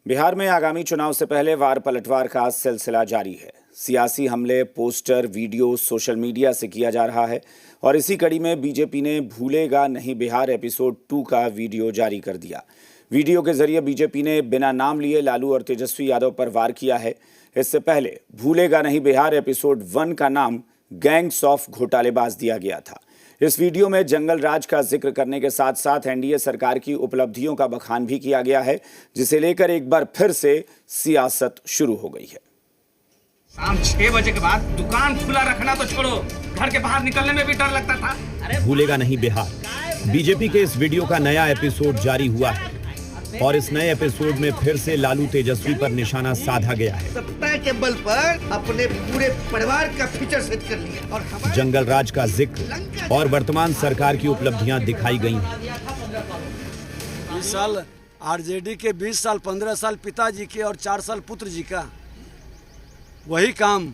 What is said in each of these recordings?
बिहार में आगामी चुनाव से पहले वार पलटवार का सिलसिला जारी है। सियासी हमले, पोस्टर, वीडियो सोशल मीडिया से किया जा रहा है और इसी कड़ी में बीजेपी ने भूलेगा नहीं बिहार एपिसोड 2 का वीडियो जारी कर दिया। वीडियो के जरिए बीजेपी ने बिना नाम लिए लालू और तेजस्वी यादव पर वार किया है। इससे पहले भूलेगा नहीं बिहार एपिसोड 1 का नाम गैंग्स ऑफ घोटालेबाज दिया गया था। इस वीडियो में जंगल राज का जिक्र करने के साथ साथ एनडीए सरकार की उपलब्धियों का बखान भी किया गया है, जिसे लेकर एक बार फिर से सियासत शुरू हो गई है। शाम 6 बजे के बाद दुकान खुला रखना तो छोड़ो, घर के बाहर निकलने में भी डर लगता था। भूलेगा नहीं बिहार, बीजेपी के इस वीडियो का नया एपिसोड जारी हुआ है और इस नए एपिसोड में फिर से लालू तेजस्वी पर निशाना साधा गया है। सत्ता के बल पर अपने पूरे परिवार का फीचर सेट कर लिया और जंगल राज का जिक्र और वर्तमान सरकार की उपलब्धियां दिखाई गई हैं। 20 साल आरजेडी के, 20 साल 15 साल पिताजी के और 4 साल पुत्र जी का, वही काम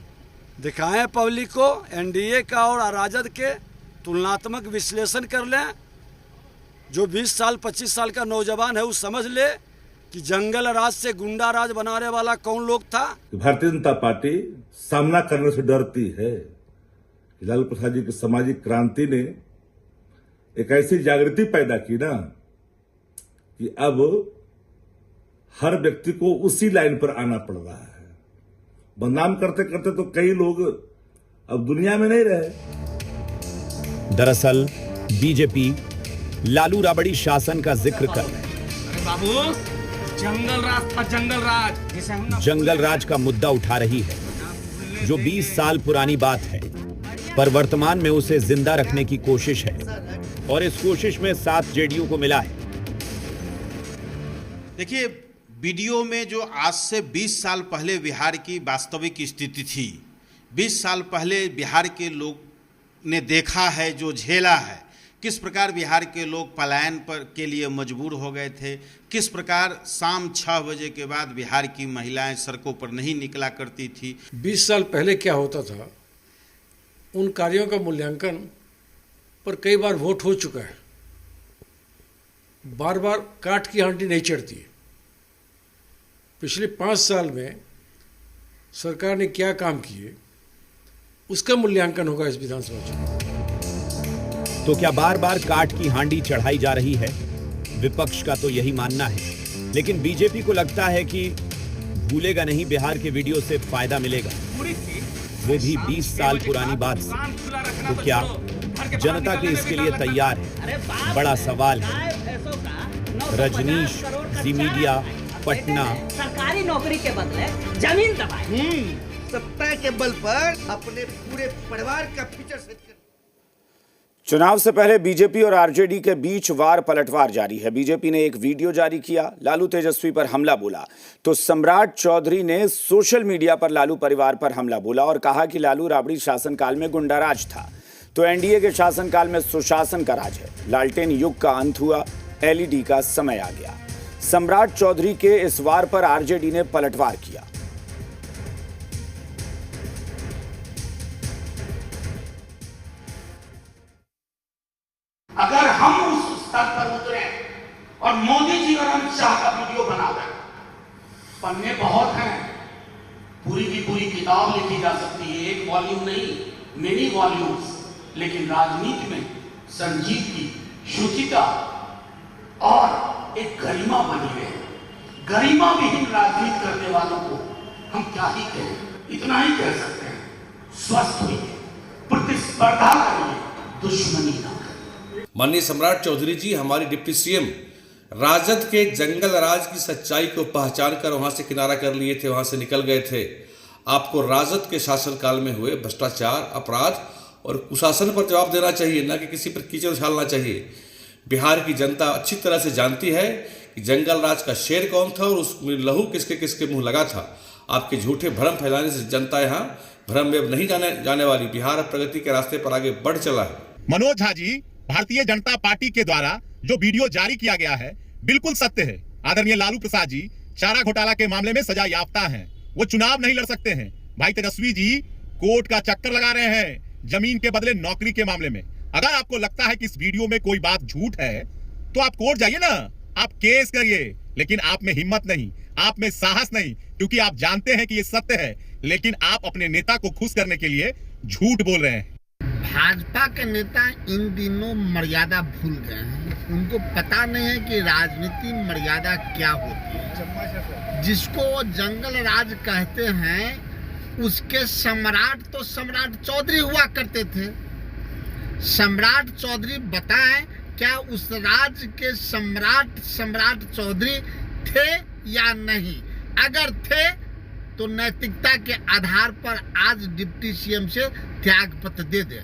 दिखाएं पब्लिक को। एनडीए का और राजद के तुलनात्मक विश्लेषण कर लें। जो 20 साल 25 साल का नौजवान है वो समझ ले कि जंगल राज से गुंडा राज बनाने वाला कौन लोग था। भारतीय जनता पार्टी सामना करने से डरती है। लालू प्रसाद जी की सामाजिक क्रांति ने एक ऐसी जागृति पैदा की ना कि अब हर व्यक्ति को उसी लाइन पर आना पड़ रहा है। बदनाम करते करते तो कई लोग अब दुनिया में नहीं रहे। दरअसल बीजेपी लालू राबड़ी शासन का जिक्र कर रहे हैं। अरे बाबू, जंगल राज था, जंगल राज। जंगल राज का मुद्दा उठा रही है, जो 20 साल पुरानी बात है, पर वर्तमान में उसे जिंदा रखने की कोशिश है और इस कोशिश में 7 जेडीयू को मिला है। देखिए, वीडियो में जो आज से 20 साल पहले बिहार की वास्तविक स्थिति थी, 20 साल पहले बिहार के लोग ने देखा है, जो झेला है, किस प्रकार बिहार के लोग पलायन पर के लिए मजबूर हो गए थे, किस प्रकार शाम 6 बजे के बाद बिहार की महिलाएं सड़कों पर नहीं निकला करती थी। 20 साल पहले क्या होता था, उन कार्यों का मूल्यांकन पर कई बार वोट हो चुका है। बार बार काट की हांडी नहीं चढ़ती है। पिछले 5 साल में सरकार ने क्या काम किए, उसका मूल्यांकन होगा इस विधानसभा चुनाव। तो क्या बार बार काट की हांडी चढ़ाई जा रही है? विपक्ष का तो यही मानना है, लेकिन बीजेपी को लगता है कि भूलेगा नहीं बिहार के वीडियो से फायदा मिलेगा, वो भी 20 साल पुरानी बात से। तो क्या जनता के इसके लिए तैयार है? बड़ा सवाल है। रजनीश, जी मीडिया, पटना। सरकारी नौकरी के बदले जमीन दबाए। सत्ता के बल पर अपने पूरे परिवार का फीचर सेट कर। चुनाव से पहले बीजेपी और आरजेडी के बीच वार पलटवार जारी है। बीजेपी ने एक वीडियो जारी किया, लालू तेजस्वी पर हमला बोला, तो सम्राट चौधरी ने सोशल मीडिया पर लालू परिवार पर हमला बोला और कहा कि लालू राबड़ी शासनकाल में गुंडाराज था, तो एनडीए के शासनकाल में सुशासन का राज है। लालटेन युग का अंत हुआ, एलईडी का समय आ गया। सम्राट चौधरी के इस वार पर आरजेडी ने पलटवार किया। अगर हम उस स्तर पर उतरे और मोदी जी और अमित शाह का वीडियो बना दें, पन्ने बहुत हैं, पूरी की पूरी किताब लिखी जा सकती है, एक वॉल्यूम नहीं, मेनी वॉल्यूम्स। लेकिन राजनीति में संजीव की शुचिता और एक गरिमा बनी है। गरिमा विहीन राजनीति करने वालों को हम क्या ही कहें, इतना ही कह सकते हैं, स्वस्थ होइए, प्रतिस्पर्धा करिए, दुश्मनी ना। माननीय सम्राट चौधरी जी, हमारी डिप्टी सीएम राजद के जंगल राज की सच्चाई को पहचान कर वहां से किनारा कर लिए थे, वहां से निकल गए थे। आपको राजद के शासनकाल में हुए भ्रष्टाचार, अपराध और कुशासन पर जवाब देना चाहिए, ना कि किसी पर कीचड़ उछालना चाहिए। बिहार की जनता अच्छी तरह से जानती है कि जंगल राज का शेर कौन था और उसमें लहू किसके किसके मुंह लगा था। आपके झूठे भ्रम फैलाने से जनता यहाँ भ्रम में नहीं जाने वाली। बिहार प्रगति के रास्ते पर आगे बढ़ चला है। मनोज झा जी, भारतीय जनता पार्टी के द्वारा जो वीडियो जारी किया गया है बिल्कुल सत्य है। आदरणीय लालू प्रसाद जी चारा घोटाला के मामले में सजा याफ्ता हैं, वो चुनाव नहीं लड़ सकते हैं। भाई तेजस्वी जी कोर्ट का चक्कर लगा रहे हैं जमीन के बदले नौकरी के मामले में। अगर आपको लगता है कि इस वीडियो में कोई बात झूठ है तो आप कोर्ट जाइए ना, आप केस करिए, लेकिन आप में हिम्मत नहीं, आप में साहस नहीं, क्योंकि आप जानते हैं कि ये सत्य है, लेकिन आप अपने नेता को खुश करने के लिए झूठ बोल रहे हैं। भाजपा के नेता इन दिनों मर्यादा भूल गए हैं। उनको पता नहीं है कि राजनीति मर्यादा क्या होती है। जिसको जंगल राज कहते हैं, उसके सम्राट तो सम्राट चौधरी हुआ करते थे। सम्राट चौधरी बताएं, क्या उस राज्य के सम्राट चौधरी थे या नहीं? अगर थे तो नैतिकता के आधार पर आज डिप्टी सीएम से त्याग पत्र दे दे।